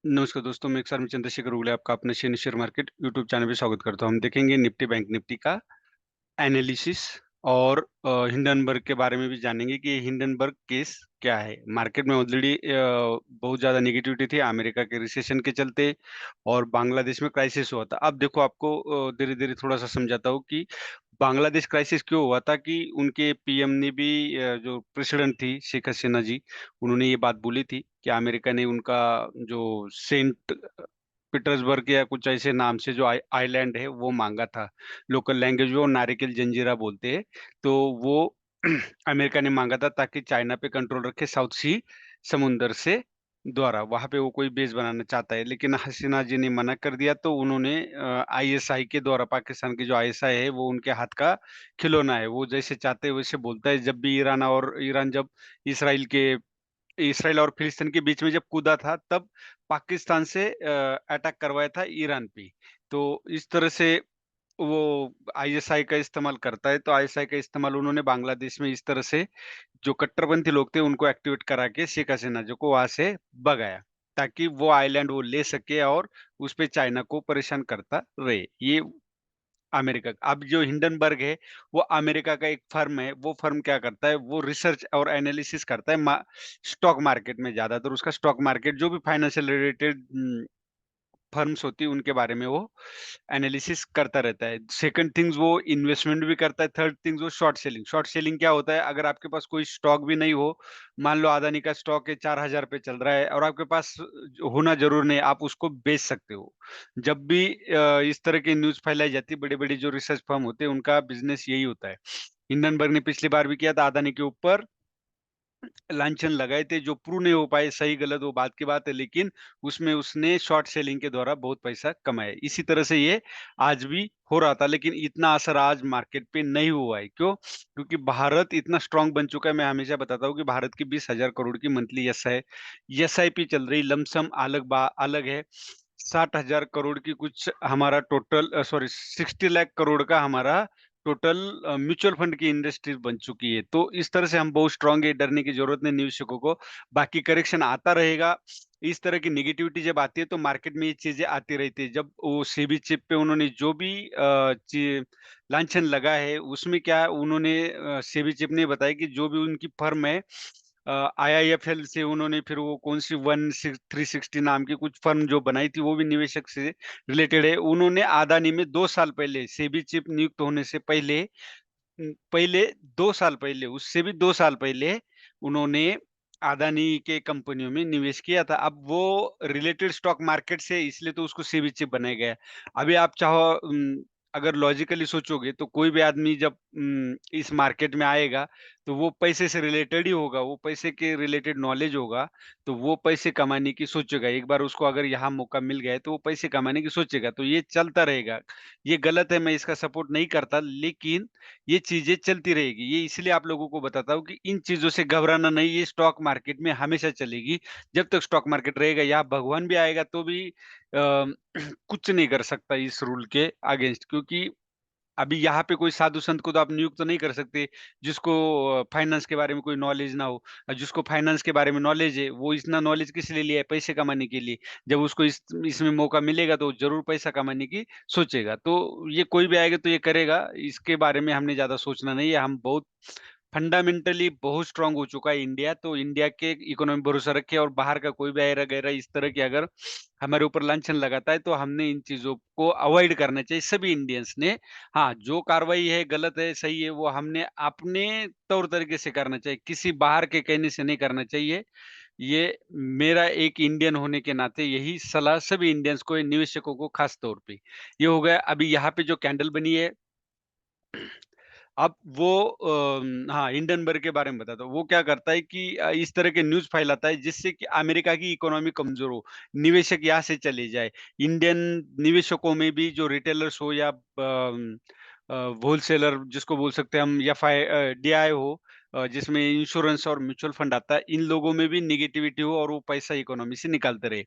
नमस्कार दोस्तों, मैं एक सार में चंद्रशेखर उगले आपका अपने शेयर मार्केट यूट्यूब चैनल पे स्वागत करता हूँ। हम देखेंगे निफ्टी बैंक निफ्टी का एनालिसिस और हिंडनबर्ग के बारे में भी जानेंगे कि हिंडनबर्ग केस क्या है। मार्केट में ऑलरेडी बहुत ज़्यादा नेगेटिविटी थी अमेरिका के रिसेशन के चलते और बांग्लादेश में क्राइसिस हुआ था। अब देखो आपको धीरे-धीरे थोड़ा-सा समझाता हूँ कि बांग्लादेश क्राइसिस क्यों हुआ था कि उनके पीएम ने भी जो प्रेसिडेंट थी शेख हसीना जी, उन्होंने ये बात बोली थी कि अमेरिका ने उनका जो सेंट पीटर्सबर्ग या कुछ ऐसे नाम से जो आइलैंड है वो माँगा था। लोकल लैंग्वेज में वो नारिकेल जंजीरा बोलते हैं। तो वो अमेरिका ने माँगा था ताकि चाइना पे कंट्रोल रखे साउथ सी समुंदर से द्वारा। वहाँ पे वो कोई बेस बनाना चाहता है, लेकिन हसीना जी ने मना कर दिया तो उन्होंने आईएसआई के द्वारा पाकिस्तान की जो आईएसआई है वो उनके हाथ का खिलौना है। वो जैसे चाहते हैं वैसे बोलता है। जब भी ईरान जब इसराइल के इसराइल और फिलिस्तीन के बीच में जब कूदा था, तब पाकिस्तान से अटैक करवाया था ईरान पे। तो इस तरह से वो आईएसआई का इस्तेमाल करता है, तो आईएसआई का इस्तेमाल उन्होंने बांग्लादेश में इस तरह से जो कट्टरपंथी लोग थे, उनको एक्टिवेट करा के शेख हसीना जी को वहाँ से भगाया, ताकि वो आइलैंड वो ले सके और उसपे चाइना को परेशान करता रहे। ये अमेरिका का। अब जो हिंडनबर्ग है, वो अमेरिका का एक फर्म है, वो फर्म क्या करता है, वो रिसर्च और एनालिसिस करता है स्टॉक मार्केट में ज़्यादातर उसका स्टॉक मार्केट जो भी फाइनेंशियल रिलेटेड फर्म्स होती है उनके बारे में वो एनालिसिस करता रहता है। सेकंड थिंग्स वो इन्वेस्टमेंट भी करता है, थर्ड थिंग्स वो शॉर्ट सेलिंग। शॉर्ट सेलिंग क्या होता है, अगर आपके पास कोई स्टॉक भी नहीं हो, मान लो अदानी का स्टॉक है 4000 पे चल रहा है और आपके पास होना ज़रूर नहीं, आप उसको बेच सकते हो। जब भी इस तरह की न्यूज़ फैलाई जाती है, बड़ी-बड़ी जो रिसर्च फर्म होते हैं उनका बिज़नेस यही होता है। हिंडनबर्ग ने पिछली बार भी किया था अदानी के ऊपर लांछन लगाए थे जो प्रूव नहीं हो पाए, सही गलत वो बात की बात है, लेकिन उसमें उसने शॉर्ट सेलिंग के द्वारा बहुत पैसा कमाया। इसी तरह से ये आज भी हो रहा था, लेकिन इतना असर आज मार्केट पे नहीं हुआ है। क्यों? क्योंकि भारत इतना स्ट्रांग बन चुका है। मैं हमेशा बताता हूँ कि भारत की 20,000 करोड़ की मंथली एसआईपी चल रही, लमसम अलग है। 60,000 करोड़ की कुछ हमारा टोटल 60 लाख करोड़ का हमारा टोटल म्यूचुअल फंड की इंडस्ट्री बन चुकी है। तो इस तरह से हम बहुत स्ट्रांग है, डरने की ज़रूरत नहीं निवेशकों को। बाकी करेक्शन आता रहेगा। इस तरह की नेगेटिविटी जब आती है तो मार्केट में ये चीज़ें आती रहती है। जब वो सेबी चिप पे उन्होंने जो भी लांछन लगा है उसमें क्या उन्होंने सेबी चिप ने बताया कि जो भी उनकी फर्म है आईआईएफएल से उन्होंने फिर वो कौन-सी 360 नाम की कुछ फर्म जो बनाई थी, वो भी निवेशक से रिलेटेड है। उन्होंने अदानी में 2 साल पहले सेबी चीफ नियुक्त होने से पहले 2 साल पहले, उससे भी 2 साल पहले उन्होंने अदानी के कंपनियों में निवेश किया था। अब वो रिलेटेड स्टॉक मार्केट से इसलिए तो उसको सेबी चीफ बनाया गया है। अभी आप चाहो अगर लॉजिकली सोचोगे तो कोई भी आदमी जब इस मार्केट में आएगा तो वो पैसे से रिलेटेड ही होगा, वो पैसे के रिलेटेड नॉलेज होगा, तो वो पैसे कमाने की सोचेगा। एक बार उसको अगर यहाँ मौका मिल गया है तो वो पैसे कमाने की सोचेगा, तो ये चलता रहेगा। ये गलत है, मैं इसका सपोर्ट नहीं करता, लेकिन ये चीज़ें चलती रहेगी। ये इसलिए आप लोगों को बताता हूँ कि इन चीज़ों से घबराना नहीं, ये स्टॉक मार्केट में हमेशा चलेगी। जब तक स्टॉक मार्केट रहेगा, यहाँ भगवान भी आएगा तो भी कुछ नहीं कर सकता इस रूल के अगेंस्ट, क्योंकि अभी यहाँ पे कोई साधु संत को तो आप नियुक्त नहीं कर सकते, जिसको फाइनेंस के बारे में कोई नॉलेज ना हो। जिसको फाइनेंस के बारे में नॉलेज है, वो इतना नॉलेज किस लिए लिया है? पैसे कमाने के लिए। जब उसको इसमें मौका मिलेगा तो ज़रूर पैसा कमाने की सोचेगा। तो ये कोई भी आएगा तो ये करेगा, इसके बारे में हमने ज़्यादा सोचना नहीं है। हम बहुत फंडामेंटली बहुत स्ट्रांग हो चुका है इंडिया, तो इंडिया के इकोनॉमी भरोसा रखे और बाहर का कोई भी आएरा-गैरा इस तरह की अगर हमारे ऊपर लांछन लगाता है, तो हमने इन चीज़ों को अवॉइड करना चाहिए सभी इंडियंस ने। हाँ, जो कार्रवाई है गलत है, सही है, वो हमने अपने तौर तरीके से करना चाहिए, किसी बाहर के कहने से नहीं करना चाहिए। ये मेरा एक इंडियन होने के नाते यही सलाह सभी इंडियंस को, निवेशकों को खास तौर पे। ये हो गया। अभी यहाँ पे जो कैंडल बनी है अब वो हाँ, हिंडनबर्ग के बारे में बताता हूँ। वो क्या करता है कि इस तरह के न्यूज़ फैलाता है जिससे कि अमेरिका की इकोनॉमी कमज़ोर हो, निवेशक यहाँ से चले जाए। इंडियन निवेशकों में भी जो रिटेलर्स हो या व्होलसेलर जिसको बोल सकते हैं हम, या डीआई हो, जिसमें इंश्योरेंस और म्यूचुअल फंड आता है, इन लोगों में भी नेगेटिविटी हो और वो पैसा इकोनॉमी से निकालते रहे।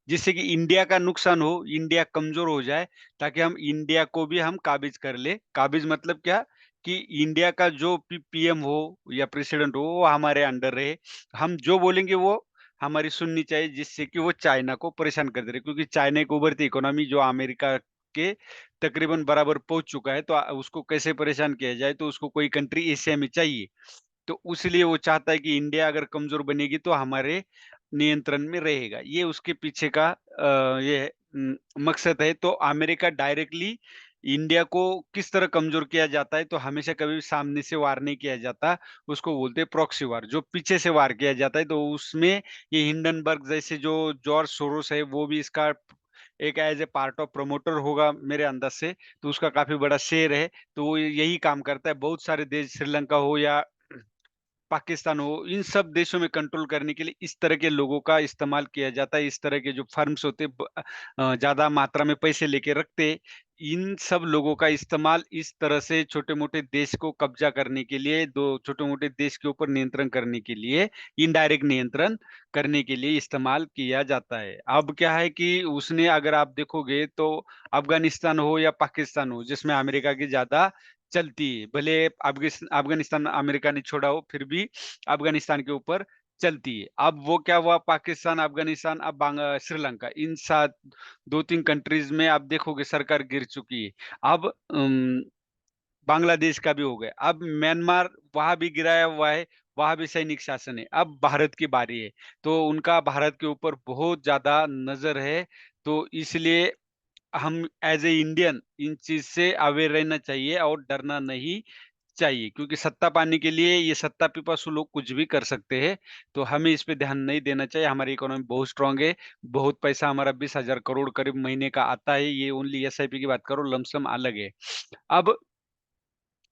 जिससे कि इंडिया का नुकसान हो, इंडिया कमज़ोर हो जाए, ताकि हम इंडिया को भी हम काबिज़ कर लें। काबिज़ मतलब क्या? कि इंडिया का जो पीएम हो या प्रेसिडेंट हो वो हमारे अंडर रहे। हम जो बोलेंगे वो हमारी सुननी चाहिए, जिससे कि वो चाइना को परेशान करते रहे, क्योंकि चाइना एक उभरती इकोनॉमी जो अमेरिका के तकरीबन बराबर पहुंच चुका है, तो उसको कैसे परेशान किया जाए, तो उसको कोई कंट्री एशिया में चाहिए। तो उसलिए वो चाहता है कि इंडिया अगर कमजोर बनेगी तो हमारे नियंत्रण में रहेगा। ये उसके पीछे का मकसद है। तो अमेरिका डायरेक्टली इंडिया को किस तरह कमजोर किया जाता है, तो हमेशा कभी भी सामने से वार नहीं किया जाता, उसको बोलते हैं प्रॉक्सी वार। जो पीछे से वार किया जाता है, तो उसमें ये हिंडनबर्ग जैसे जो जॉर्ज सोरोस है, वो भी इसका एक as a part of promoter होगा मेरे अंदाज से। तो उसका काफी बड़ा शेयर है। तो वो यही काम करता है। बहुत सारे देश, श्रीलंका हो या पाकिस्तान हो, इन सब देशों में कंट्रोल करने के लिए इस तरह के लोगों का इस्तेमाल किया जाता है। इस तरह के जो फर्म्स होते ज़्यादा मात्रा में पैसे लेके रखते, इन सब लोगों का इस्तेमाल इस तरह से छोटे-मोटे देश को कब्ज़ा करने के लिए, दो छोटे-मोटे देश के ऊपर नियंत्रण करने के लिए, इनडायरेक्ट नियंत्रण करने के लिए इस्तेमाल किया जाता है। अब क्या है कि उसने, अगर आप देखोगे तो अफ़गानिस्तान हो या पाकिस्तान हो, जिसमें अमेरिका की ज़्यादा चलती है। भले अफ़गानिस्तान अमेरिका ने छोड़ा हो, फिर भी अफ़गानिस्तान के ऊपर चलती है। अब वो क्या हुआ, पाकिस्तान, अफ़गानिस्तान, अब श्रीलंका, इन 2-3 कंट्रीज़ में आप देखोगे सरकार गिर चुकी है। अब बांग्लादेश का भी हो गया। अब म्यांमार, वहाँ भी गिराया हुआ है, वहाँ भी सैनिक शासन है। अब भारत की बारी है, तो उनका भारत के ऊपर बहुत ज़्यादा नज़र है। तो इसलिए हम एज़ ए इंडियन इन चीज़ से अवेयर रहना चाहिए और डरना नहीं चाहिए, क्योंकि सत्ता पाने के लिए ये सत्ता पिपासु लोग कुछ भी कर सकते हैं। तो हमें इस पे ध्यान नहीं देना चाहिए। हमारी इकोनॉमी बहुत स्ट्रॉन्ग है। बहुत पैसा हमारा 20,000 करोड़ करीब महीने का आता है। ये ओनली एसआईपी की बात करो, लमसम अलग है। अब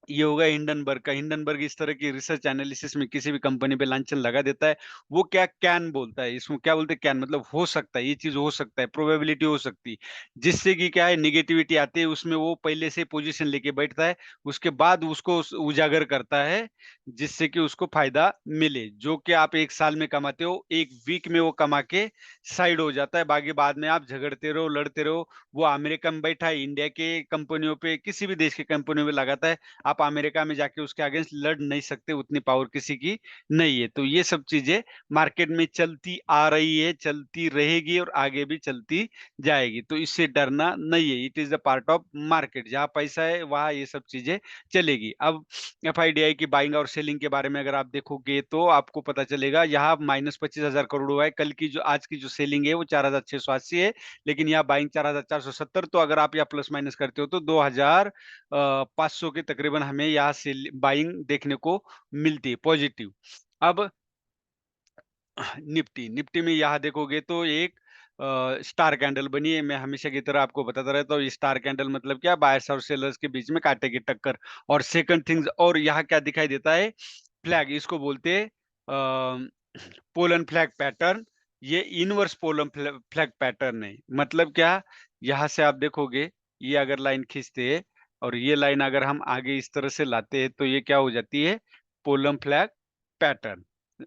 ये हो गया हिंडनबर्ग का। हिंडनबर्ग इस तरह की रिसर्च एनालिसिस में किसी भी कंपनी पे लांछन लगा देता है। वो क्या कैन बोलता है, इसमें क्या बोलते हैं, कैन मतलब हो सकता है, ये चीज़ हो सकता है, प्रोबेबिलिटी हो सकती है। जिससे कि क्या है, नेगेटिविटी आती है, उसमें वो पहले से पोज़ीशन लेके बैठता है, उसके बाद उसको उजागर करता है, जिससे कि उसको फ़ायदा मिले। जो कि आप 1 साल में कमाते हो, 1 वीक में वो कमा के साइड हो जाता है, बाकी बाद में आप झगड़ते रहो, लड़ते रहो। वो अमेरिका में बैठा है, इंडिया के कंपनियों पे, किसी भी देश की कंपनियों पे लगाता है। आप अमेरिका में जाके उसके अगेंस्ट लड़ नहीं सकते, उतनी पावर किसी की नहीं है। तो ये सब चीज़ें मार्केट में चलती आ रही है, चलती रहेगी और आगे भी चलती जाएगी। तो इससे डरना नहीं है। It is a part of market. जहाँ पैसा है, वहाँ ये सब चीज़ें चलेगी। अब एफआईडीआई की बाइंग और सेलिंग के बारे में अगर आप देखोगे, तो आपको पता चलेगा यहाँ माइनस 25,000 करोड़ हुआ है। कल की जो, आज की जो सेलिंग है वो 4,680 है, लेकिन यहाँ बाइंग 4,470। तो अगर आप यहाँ प्लस माइनस करते हो, तो 500 के तकरीबन हमें यहाँ से बाइंग देखने को मिलती है पॉजिटिव। अब निफ्टी में यहाँ देखोगे तो एक स्टार कैंडल बनी है। मैं हमेशा की तरह आपको बताता रहता हूँ, स्टार कैंडल मतलब क्या, बायर्स और सेलर्स के बीच में कांटे की टक्कर। और सेकंड थिंग्स, और यहाँ क्या दिखाई देता है, फ्लैग, इसको बोलते हैं पोलन फ्लैग पैटर्न। ये इनवर्स पोलन फ्लैग पैटर्न है। मतलब क्या, यहाँ से आप देखोगे, ये अगर लाइन खींचते हैं और ये लाइन अगर हम आगे इस तरह से लाते हैं, तो ये क्या हो जाती है, पोलन फ्लैग पैटर्न।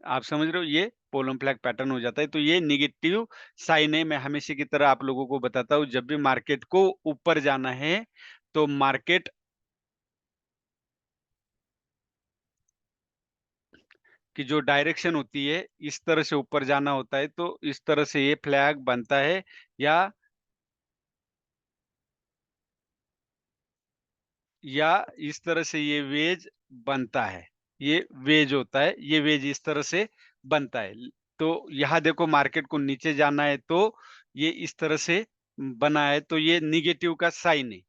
आप समझ रहे हो, ये पोलम फ्लैग पैटर्न हो जाता है। तो ये नेगेटिव साइन है। मैं हमेशा की तरह आप लोगों को बताता हूँ, जब भी मार्केट को ऊपर जाना है, तो मार्केट की जो डायरेक्शन होती है, इस तरह से ऊपर जाना होता है, तो इस तरह से ये फ्लैग बनता है, या या इस तरह से ये वेज बनता है। ये वेज होता है, ये वेज इस तरह से बनता है। तो यहाँ देखो, मार्केट को नीचे जाना है, तो ये इस तरह से बना है, तो ये नेगेटिव का साइन है।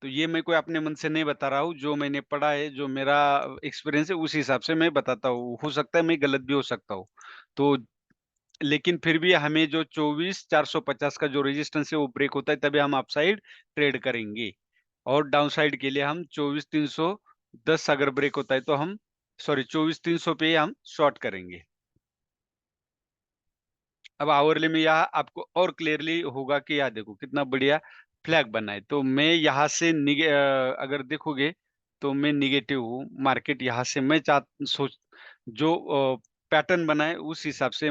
तो ये मैं कोई अपने मन से नहीं बता रहा हूँ, जो मैंने पढ़ा है, जो मेरा एक्सपीरियंस है, उस हिसाब से मैं बताता हूँ। हो सकता है मैं गलत भी हो सकता हूँ। तो लेकिन फिर भी हमें जो 24,450 का जो रेजिस्टेंस है, वो ब्रेक होता है, तभी हम अपसाइड ट्रेड करेंगे। और डाउनसाइड के लिए हम 24,310 अगर ब्रेक होता है, तो हम, सॉरी, 24,300 पे हम शॉर्ट करेंगे। अब आवरली में यहाँ आपको और क्लियरली होगा कि यहाँ देखो कितना बढ़िया फ्लैग बना है। तो मैं यहाँ से अगर देखोगे, तो मैं निगेटिव हूँ। मार्केट यहाँ से मैं सोच जो पैटर्न बना है, उस हिसाब से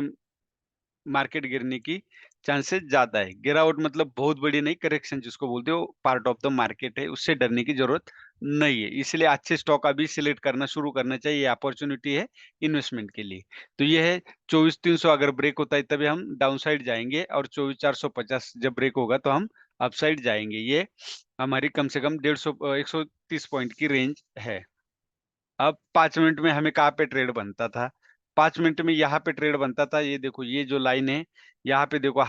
मार्केट गिरने की चांसेस ज़्यादा है। गिरावट मतलब बहुत बड़ी नहीं, करेक्शन जिसको बोलते हो, पार्ट ऑफ द मार्केट है, उससे डरने की ज़रूरत नहीं है, इसलिए अच्छे स्टॉक अभी सिलेक्ट करना शुरू करना चाहिए, ये अपॉर्चुनिटी है इन्वेस्टमेंट के लिए। तो ये है 24,300 अगर ब्रेक होता है तभी हम डाउन साइड जाएँगे, और 24,450 जब ब्रेक होगा तो हम अप साइड जाएँगे। ये हमारी कम से कम 130 पॉइंट की रेंज है। अब 5 मिनट में हमें कहाँ पे ट्रेड बनता था? 5 मिनट में यहाँ पे ट्रेड बनता था, ये देखो ये जो लाइन है, यहाँ पे देखो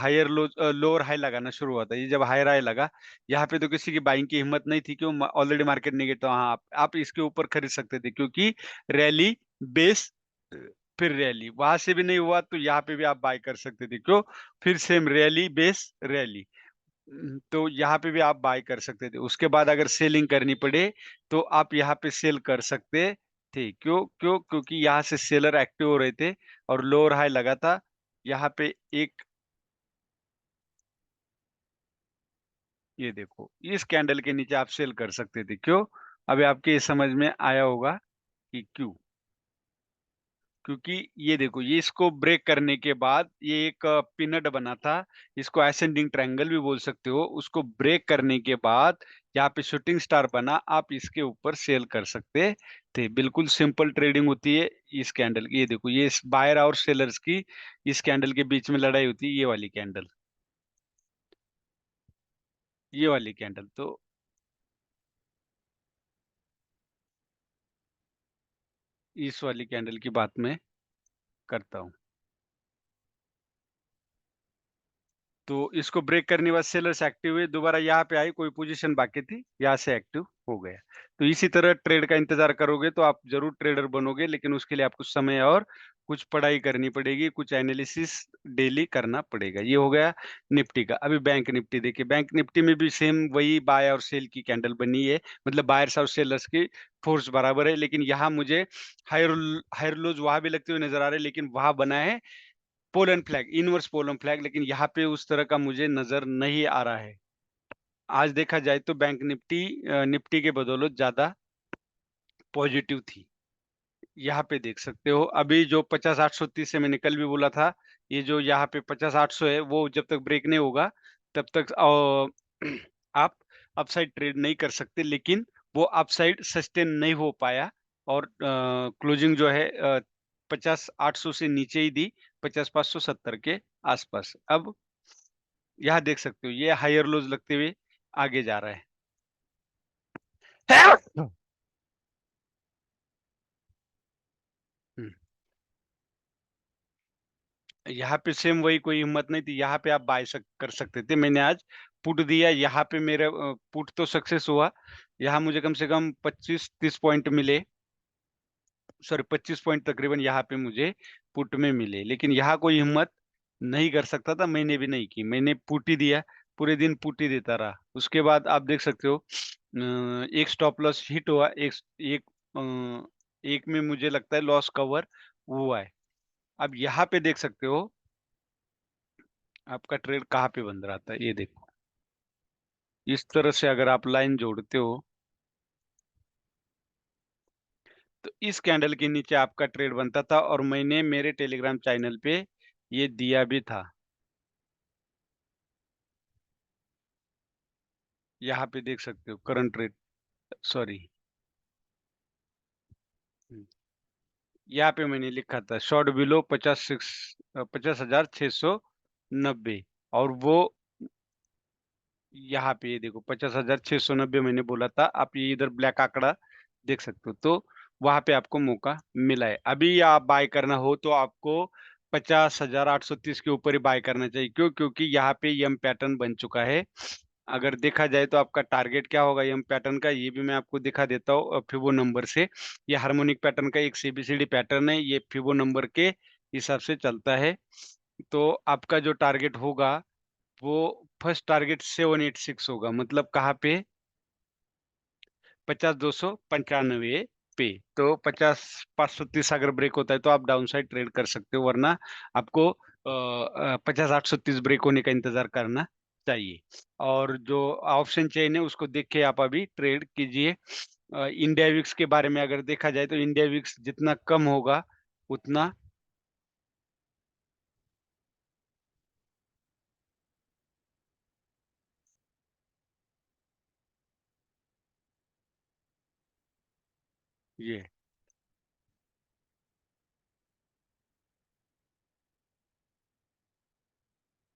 लोअर हाई लगाना शुरू हुआ था। ये जब हायर हाई लगा, यहाँ पे तो किसी की बाइंग की हिम्मत नहीं थी, क्यों? ऑलरेडी मार्केट नेगेटिव, हाँ, आप इसके ऊपर खरीद सकते थे, क्योंकि रैली बेस अ, फिर रैली, वहाँ से भी नहीं हुआ तो यहाँ पे भी आप बाय कर सकते थे। क्यों? फिर सेम रैली बेस रैली। तो यहाँ पे भी आप बाय कर सकते थे। उसके बाद अगर सेलिंग करनी पड़े, तो आप यहाँ पे सेल कर सकते थे। क्योंकि यहाँ से सेलर एक्टिव हो रहे थे और लोअर हाई लगा था। यहाँ पे एक, ये देखो, इस कैंडल के नीचे आप सेल कर सकते थे। क्यों? अभी आपके ये समझ में आया होगा कि क्यों? क्योंकि ये देखो, ये इसको ब्रेक करने के बाद ये एक पिनट बना था, इसको असेंडिंग ट्रायंगल भी बोल सकते हो। उसको ब्रेक करने के बाद यहाँ पे शूटिंग स्टार बना, आप इसके ऊपर सेल कर सकते थे। बिल्कुल सिंपल ट्रेडिंग होती है इस कैंडल की। ये देखो, ये इस बायर और सेलर्स की इस कैंडल के बीच में लड़ाई होती है, ये वाली कैंडल, ये वाली कैंडल। तो इस वाली कैंडल की बात मैं करता हूँ। तो इसको ब्रेक करने के बाद सेलर्स एक्टिव हुए, दोबारा यहाँ पे आई, कोई पोजीशन बाकी थी, यहाँ से एक्टिव हो गया। तो इसी तरह ट्रेड का इंतजार करोगे तो आप ज़रूर ट्रेडर बनोगे, लेकिन उसके लिए आपको समय और कुछ पढ़ाई करनी पड़ेगी, कुछ एनालिसिस डेली करना पड़ेगा। ये हो गया निफ्टी का। अभी बैंक निफ्टी देखिए, बैंक निफ्टी में भी सेम वही बाय और सेल की कैंडल बनी है, मतलब बायर्स और सेलर्स की फोर्स बराबर है, लेकिन यहाँ मुझे हायर लोज वहाँ भी लगते हुए नज़र आ रहे हैं, लेकिन वहाँ बना है pollen flag, inverse pollen flag, लेकिन यहाँ पे उस तरह का मुझे नज़र नहीं आ रहा है। आज देखा जाए तो बैंक निफ्टी निफ्टी के बदौलत ज़्यादा पॉजिटिव थी। यहाँ पे देख सकते हो, अभी जो 50,830 से मैंने कल भी बोला था, ये जो यहाँ पे 50,800 है, वो जब तक ब्रेक नहीं होगा, तब तक आप अपसाइड ट्रेड नहीं कर सकते, लेकिन वो अपसाइड सस्टेन नहीं हो पाया, और क्लोजिंग जो है 50,800 से नीचे ही दी, 50,570 के आसपास। अब यहाँ देख सकते हो, ये हायर लोज लगते हुए आगे जा रहा है। हुँ। यहाँ पे सेम वही, कोई हिम्मत नहीं थी, यहाँ पे आप बाय कर सकते थे। मैंने आज पुट दिया, यहाँ पे मेरा पुट तो सक्सेस हुआ। यहाँ मुझे कम से कम 25-30 पॉइंट मिले, सॉरी 25 पॉइंट तकरीबन यहाँ पे मुझे पुट में मिले। लेकिन यहाँ कोई हिम्मत नहीं कर सकता था, मैंने भी नहीं की। मैंने पुट ही दिया, पूरे दिन पुट ही देता रहा। उसके बाद आप देख सकते हो एक स्टॉप लॉस हिट हुआ, एक एक में मुझे लगता है लॉस कवर हुआ है। अब यहाँ पे देख सकते हो आपका ट्रेड कहाँ पे बंद रहा था, ये देखो। इस तरह से अगर आप लाइन जोड़ते हो, तो इस कैंडल के नीचे आपका ट्रेड बनता था, और मैंने मेरे टेलीग्राम चैनल पे ये दिया भी था। यहाँ पे देख सकते हो करंट रेट, सॉरी, यहाँ पे मैंने लिखा था शॉर्ट बिलो 50,690, और वो यहाँ पे ये देखो 50,690 मैंने बोला था। आप ये इधर ब्लैक आंकड़ा देख सकते हो, तो वहां पे आपको मौका मिला है। अभी आप बाय करना हो तो आपको 50,830 के ऊपर ही बाय करना चाहिए। क्यों? क्योंकि यहाँ पे यम पैटर्न बन चुका है। अगर देखा जाए तो आपका टारगेट क्या होगा यम पैटर्न का, ये भी मैं आपको दिखा देता हूँ फिबो नंबर से। ये हार्मोनिक पैटर्न का एक सीबीसीडी पैटर्न है, ये फिबो नंबर के हिसाब से चलता है। तो आपका जो टारगेट होगा, वो फर्स्ट टारगेट 786 होगा, मतलब कहाँ पे? 50,295 पे। तो 50,530 अगर ब्रेक होता है तो आप डाउन साइड ट्रेड कर सकते हो, वरना आपको 50,830 ब्रेक होने का इंतजार करना चाहिए। और जो ऑप्शन चेन है उसको देख के आप अभी ट्रेड कीजिए। इंडिया विक्स के बारे में अगर देखा जाए तो इंडिया विक्स जितना कम होगा उतना ये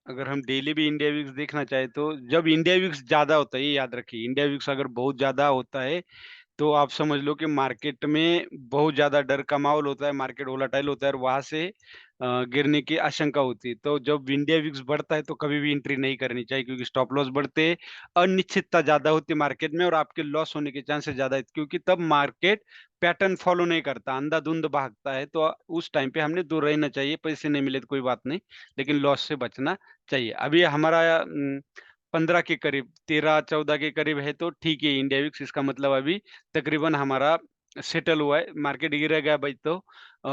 अगर हम डेली भी इंडिया वीक्स देखना चाहे तो जब इंडिया वीक्स ज़्यादा होता है, ये याद रखिए, इंडिया वीक्स अगर बहुत ज़्यादा होता है तो आप समझ लो कि मार्केट में बहुत ज़्यादा डर का माहौल होता है, मार्केट वोलेटाइल होता है और वहाँ से गिरने की आशंका होती है। तो जब इंडिया विक्स बढ़ता है तो कभी भी एंट्री नहीं करनी चाहिए क्योंकि स्टॉप लॉस बढ़ते, अनिश्चितता ज़्यादा होती है मार्केट में और आपके लॉस होने के चांसेस ज़्यादा है क्योंकि तब मार्केट पैटर्न फॉलो नहीं करता, अंधाधुंध भागता है। तो उस टाइम पे हमने दूर रहना चाहिए, पैसे नहीं मिले तो कोई बात नहीं, लेकिन लॉस से बचना चाहिए। अभी हमारा 15 के करीब 13-14 के करीब है तो ठीक है इंडिया विक्स, इसका मतलब अभी तकरीबन हमारा सेटल हुआ है। मार्केट गिरेगा भाई तो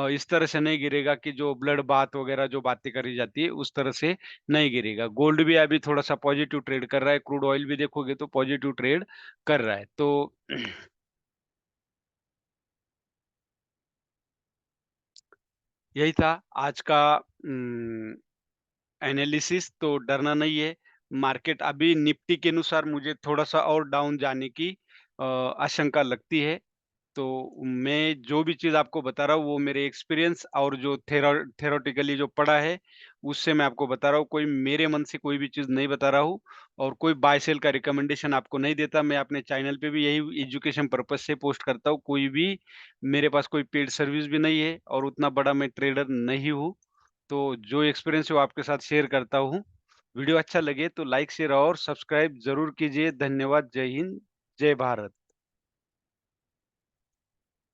इस तरह से नहीं गिरेगा कि जो ब्लड बाथ वगैरह जो बातें करी जाती है उस तरह से नहीं गिरेगा। गोल्ड भी अभी थोड़ा-सा पॉजिटिव ट्रेड कर रहा है, क्रूड ऑयल भी देखोगे तो पॉजिटिव ट्रेड कर रहा है। तो यही था आज का उम एनालिसिस। तो डरना नहीं है। मार्केट अभी निफ्टी के अनुसार मुझे थोड़ा-सा और डाउन जाने की आशंका लगती है। तो मैं जो भी चीज़ आपको बता रहा हूँ वो मेरे एक्सपीरियंस और जो थ्योरेटिकली जो पढ़ा है, उससे मैं आपको बता रहा हूँ। कोई मेरे मन से कोई भी चीज़ नहीं बता रहा हूँ और कोई बाय सेल का रिकमेंडेशन आपको नहीं देता। मैं अपने चैनल पे भी यही एजुकेशन पर्पज़ से पोस्ट करता हूँ। कोई भी मेरे पास कोई पेड सर्विस भी नहीं है और उतना बड़ा मैं ट्रेडर नहीं हूँ। तो जो एक्सपीरियंस है वो आपके साथ शेयर करता हूँ। वीडियो अच्छा लगे तो लाइक, शेयर और सब्सक्राइब ज़रूर कीजिए। धन्यवाद। जय हिंद, जय भारत।